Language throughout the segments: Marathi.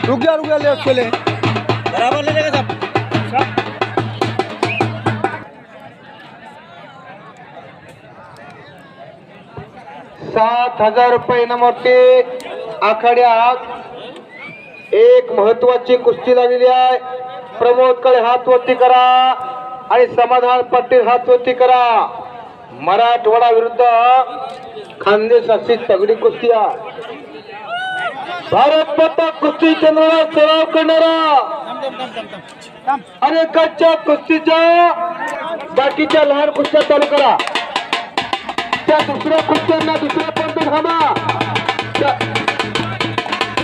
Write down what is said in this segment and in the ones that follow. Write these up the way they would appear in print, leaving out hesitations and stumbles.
रुक गया लेफ्ट के लिए बराबर ले लेगा सब 7,000 रुपये नमोते आखाड्यात एक महत्वाची कुस्ती लागलेली आहे. प्रमोद कळे हात वरती करा आणि समाधान पटेल हात वरती करा. मराठवाडा विरुद्ध खानदेश अशी तगडी कुस्ती आहे. भारत माता कुस्ती केंद्राला सराव करणारा आणि कच्च्या कुस्तीच्या बाकीच्या लहान कुस्त्या चालू करा. त्या दुसऱ्या कुस्त्यांना दुसऱ्या पंथ थांबा.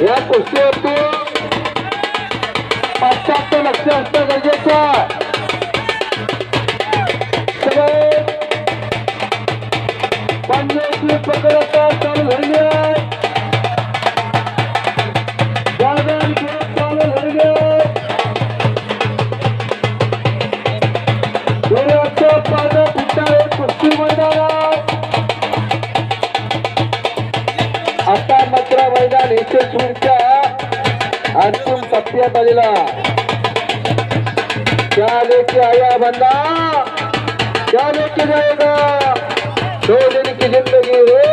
या कुस्तीवरती पाश्चात्य लक्ष असणं गरजेचं आहे. सगळे पंजाबी प्रकारचा चालू झालेली आहे. चालू झालेली आहे. सूर्याचं पानं फुटणारे कुस्ती मैदान आहे. आता मात्र मैदान यशस्वीच्या अंतिम टप्प्यात आलेला. क्या लेके आया बंदा क्या लेके जाएगा. 2 दिन की जिंदगी रे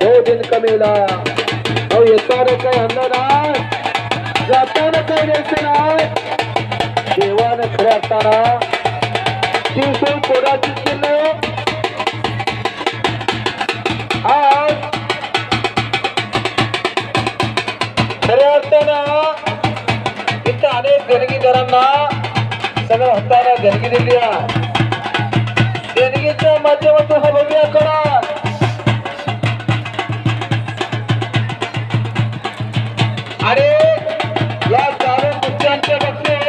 2 दिन कमेला. अहो येताना काही आणलं नाही जाताना काही द्यायचं नाही. देवानं खऱ्या असताना शिवसेन कोणाची चिन्ह आज खऱ्या अर्थानं इथं अनेक देणगीदारांना सगळं हाताला देणगी दिली आहे. देणगीच्या माध्यमातून हा भव्य करा आणि या चालू कुस्त्यांच्या बक्षीस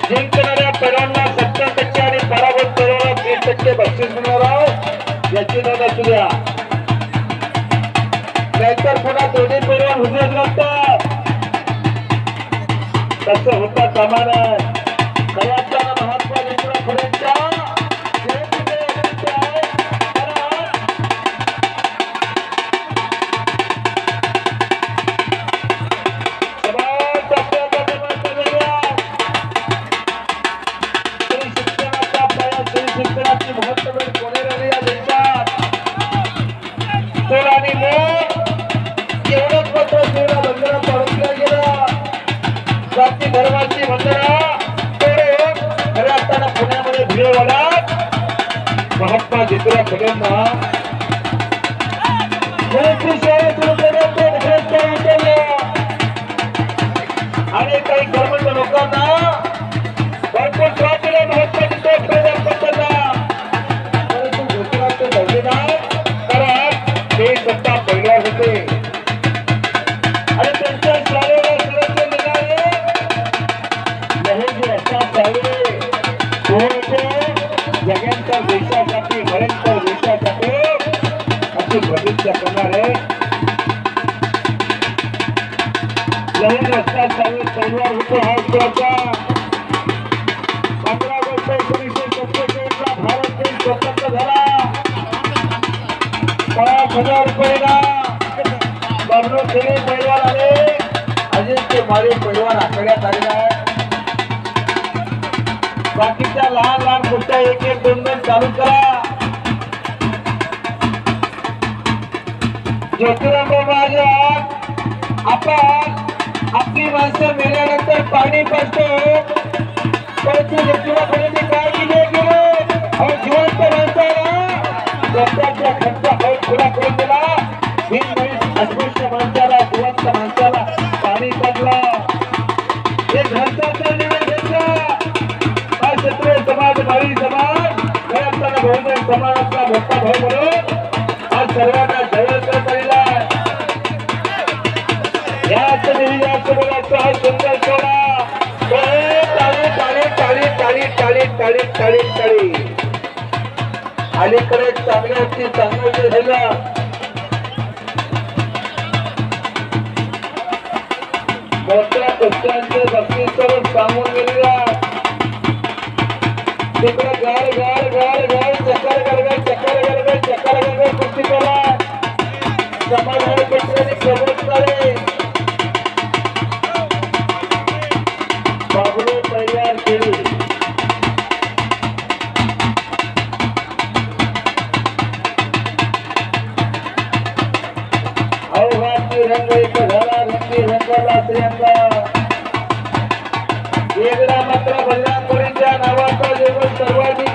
जिंकणाऱ्या पैलवानांना 70% आणि पराभूत पैलवानांना 30% बक्षीस मिळणार आहे. याची नोंद असू द्या. नाहीतर पुन्हा दोन्ही पैलवान हुजरत लागतात. तसं होता कामा नये. खऱ्याचा महात्मा ज्योतिराव फुलेंच्या शिक्षणाची महत्त्व कोणी राहिली या देशात. तर आणि मग एवढंच मात्र सेवा बंधना पाडून गेला. जाती धर्माची बंधना तोडून खऱ्या असताना पुण्यामध्ये भिडेवाड्यात महात्मा ज्योतिराव फुलेंना आणि काही कर्मठ लोकांना भरपूर त्रास दिला महात्मा ज्योतिराव फुलेंना. परंतु ज्योतिरावचे दौरे नाही कारण ते सत्ता पहिल्यावर होते आणि त्यांच्या शाळेला सुरक्षा मिळाले लहरी असा चालले जगांच्या देशासाठी भयंकर देशासाठी अशी प्रतिज्ञा करणारे लहरी रस्ता चालू परिवार होतो. हा उत्तराचा 15 ऑगस्ट 1947 ला भारत देश स्वतंत्र झाला. 5,000 रुपयेला बबलू खेळे पैलवान आले. अजिंक्य मारे पैलवान आखड्यात आलेला आहे. बाकीच्या लहान लहान कुस्त्या 1-1, 2-2 चालू करा. ज्योतिराव महाराज आपण आपली माणसं मेल्यानंतर पाणी पाजतो. परंतु ज्योतिराव फुलेंनी काय केलं अहो जिवंत माणसाला रस्त्याच्या खर्च खुला करून दिला. अस्पृश्य माणसाला जिवंत माणसाला पाणी पाजला. हे घरचा निर्णय घेतला. क्षत्रिय समाज माळी समाज खऱ्या बहुजन समाजाचा मोठा भाऊ म्हणून आज सर्वांना जवळ करत आलेला आहे. याच निर्णयाचं बोलायचं हा सुंदर सोहळा. टाळी टाळी टाळी टाळी टाळी टाळी टाळी टाळी. अलीकडे चांगल्याची चांगलं झालं. मोठ्या कुस्त्यांचे बक्षीस करून सांगून गेलेला. तिकडे गाड गाड गाड गाड चक्कर गरगड चक्कर गरगड चक्कर गरगड कुस्ती करा. समाधान पटले प्रमोद करे रंग एक झाला रंगी रंगला श्रीअंग वेगळा मात्र बलराम कोळींच्या नावाचा जेवण सर्वाधिक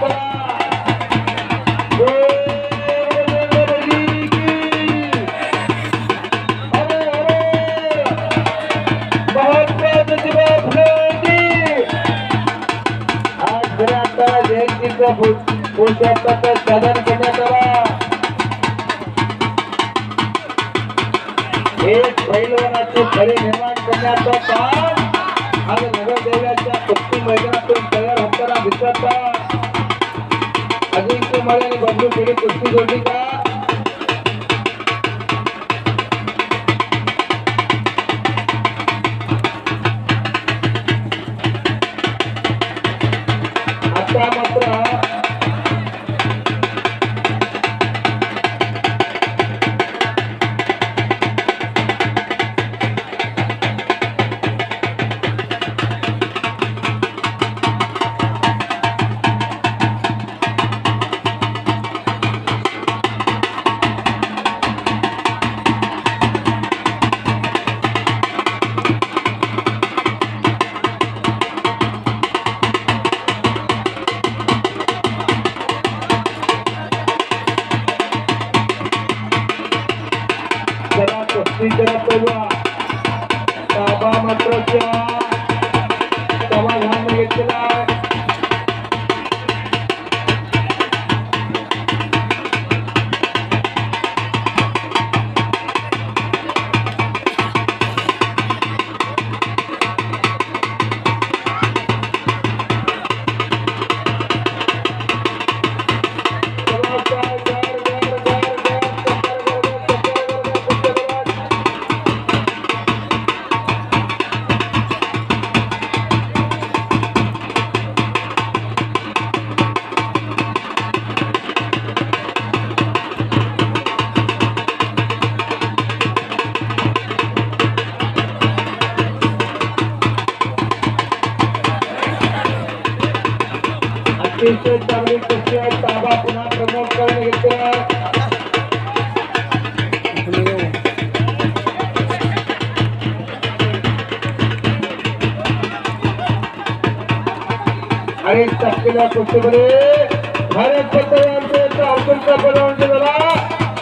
साधन करण्यात आला एक पैलवानाचे खरे निर्माण करण्याचं काम आज नगरदेवाच्या पश्चिम मैदानातून तयार होताना दिसत अजिंक्य माळे आणि बबलू पिढी कुस्ती जोडली का आता मात्र ताबा मात्र समाधान घेतलेला अतिशय चांगली कुस्ती आहे ताबा पुन्हा प्रमोट करणे घेतले आणि टक्केल्या कुस्तीमध्ये भारत पत्रकारांचे अवसरचा पदार्थ झाला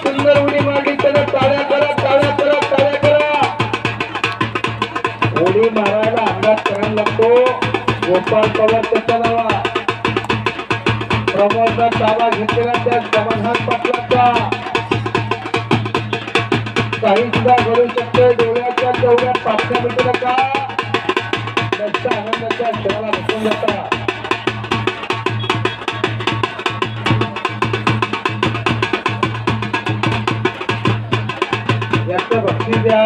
सुंदर उडी मारली त्याला टाळ्या करा टाळ्या करा टाळ्या करा उडी मारायला अंदाज करायला लागतो गोपाळ पवार त्याचा नावा प्रमोदचा ताबा घेतलेला त्या समाधान पाटलाचा काही सुद्धा घडू शकते डोळ्याच्या तेवढ्या 5 मिनिटं का त्याच्या आनंदाच्या क्षणाला बसून जाता याचं बक्षीस द्या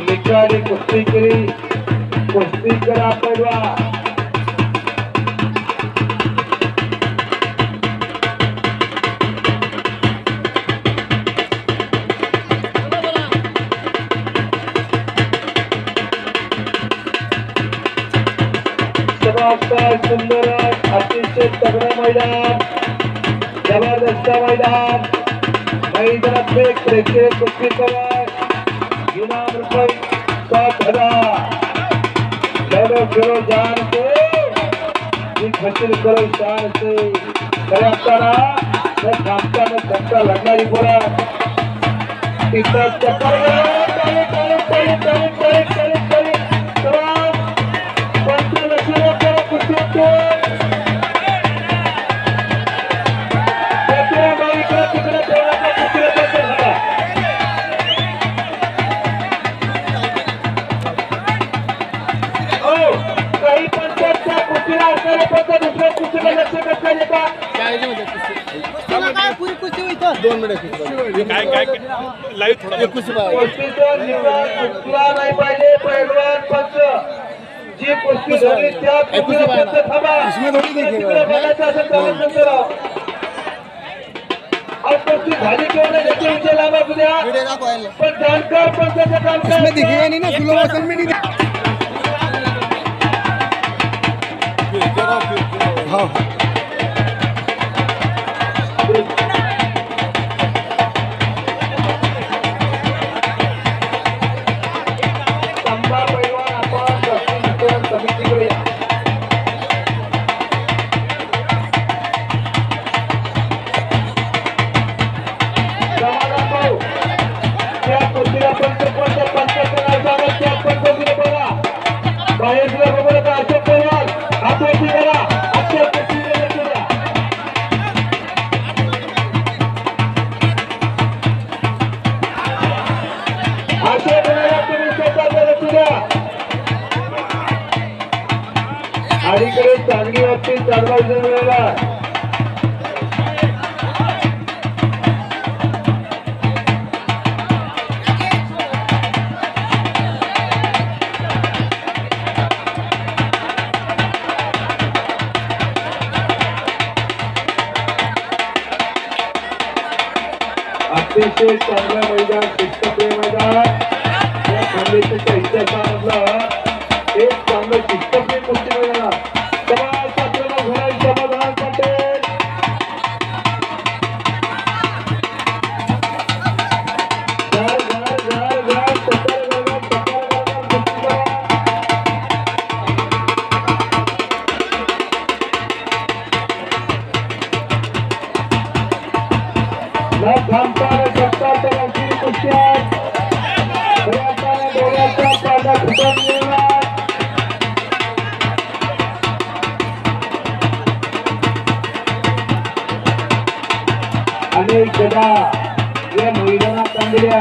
निकाली कुस्ती केली कुस्ती करा पैलवा सुंदर अतिशय तगडं मैदान जबरदस्त मैदान मैदानात एक प्रेक्षक कुस्ती करा इनाम रुपये 7,000 चलो चलो जान से हासिल करो शान से कराताना थांबताना धक्का लागणारी बोला तिथं चक्कर नाही पाहिजे पैलवान पंच जी कुस्ती झाली त्या कुस्ती झाली किंवा नाही याचे विषय लावा उद्या पण जानकार पंचाचं काम हो संभा पैलवान आपण दक्षिण समितीकडे या. समाधान भाऊ त्या कुस्तीला पंचपंच पंचपन्नास त्या पंचवीस बघा बाहेर सुद्धा बघू नका. अशोक पैलवान हातवरती करा. अशोक कुस्तीला करा. अशोक तुम्ही स्वतःला लक्ष द्या. अलीकडे चांगली वाटते चालवायच्या वेळेला अतिशय चांगलं मैदान शिस्तप्रिय मैदान या खानदेशाच्या इतिहासामधलं एक चांगलं शिस्तप्रिय कुस्ती मैदान. समाज आपल्याला घरात समाधान पटेल अनेक गदा या मैदानात आणलेल्या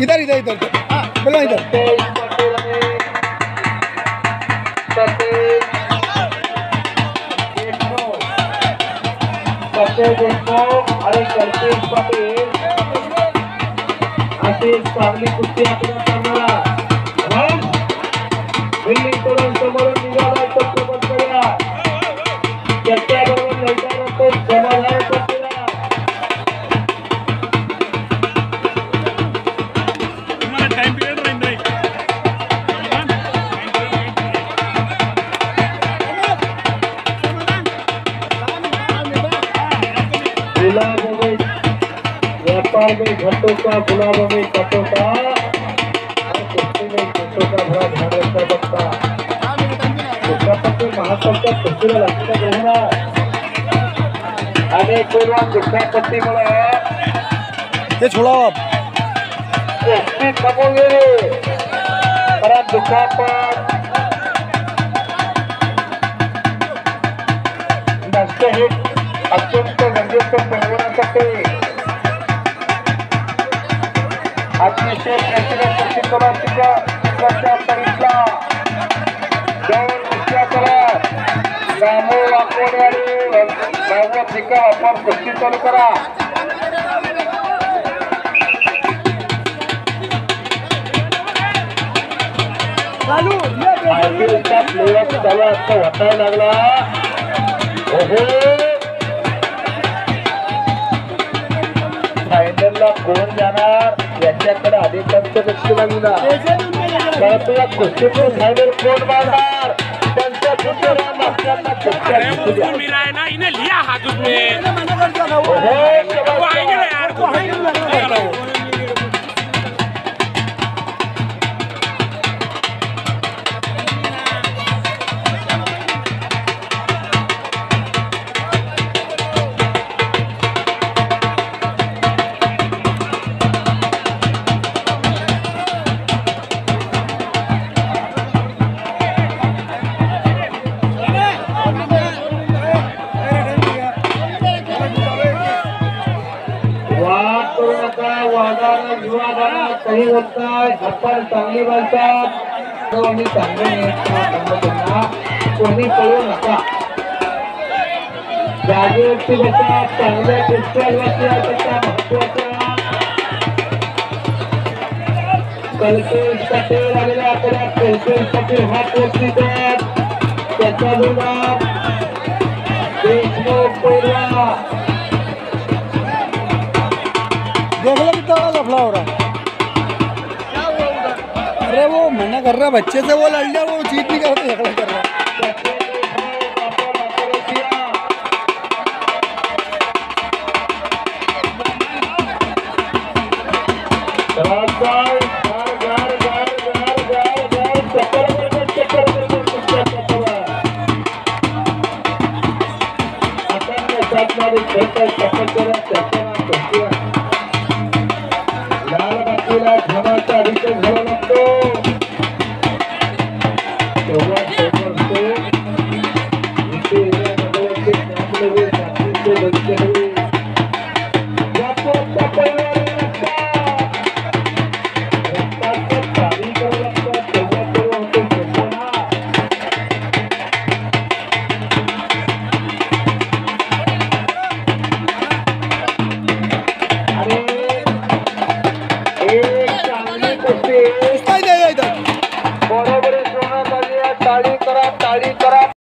इधर बोलो इधर चांगली कुस्ती आपण करणारा दिल्लीकडून समोर निघाला सोबत करूया. त्याच्याबरोबर लढण्यानंतर समाधान करतो. व्यापार में घटों का गुलाब में कटों का और कुश्ती में घटों का बड़ा ध्यान रखना पड़ता. महापौरच्या कुस्तीला लागलेला ग्रहण अनेक पैलवान दुखापतीमुळे ते छोडावं कुस्ती थांबून गेली. परत दुखापत नष्ट हे अत्यंत गरजेचं पैलवानासाठी अतिशय प्रेक्षक चित्राच्या परीक्षा दोन कुस्त्या करत रामू वाकोडे आणि भागवत निका आपण कुस्ती चालू करा. आयपीएलचा प्लेअर त्याला आता वाटायला लागला. फायनलला कोण जाणार याच्याकडे अधिकांश लक्ष लागला. परंतु या कुस्तीचे फायनल कोण मारणार त्यांच्या पुतळ्या मागच्यांना कुस्त्या जिंकू द्या. काही बोलताय आपण चांगली बोलतात चांगले कोणी पळू नका. जागेवरती बसा चांगल्या पिस्टलवरती त्याचा महत्वाचा कल्पेश पटेल आलेला आपल्या कल्पेश पटेल हात वरती द्या त्याचा गुलाब देशमुख कोरला देख लो कितना बड़ा लफड़ा हो रहा है। अरे वो मना कर रहा बच्चे से, वो लड़ लिया, वो जीत नहीं करते, झगड़ा कर रहा है। लाल बाकीला धमाचा अभिषेक झाला लागतो तेव्हा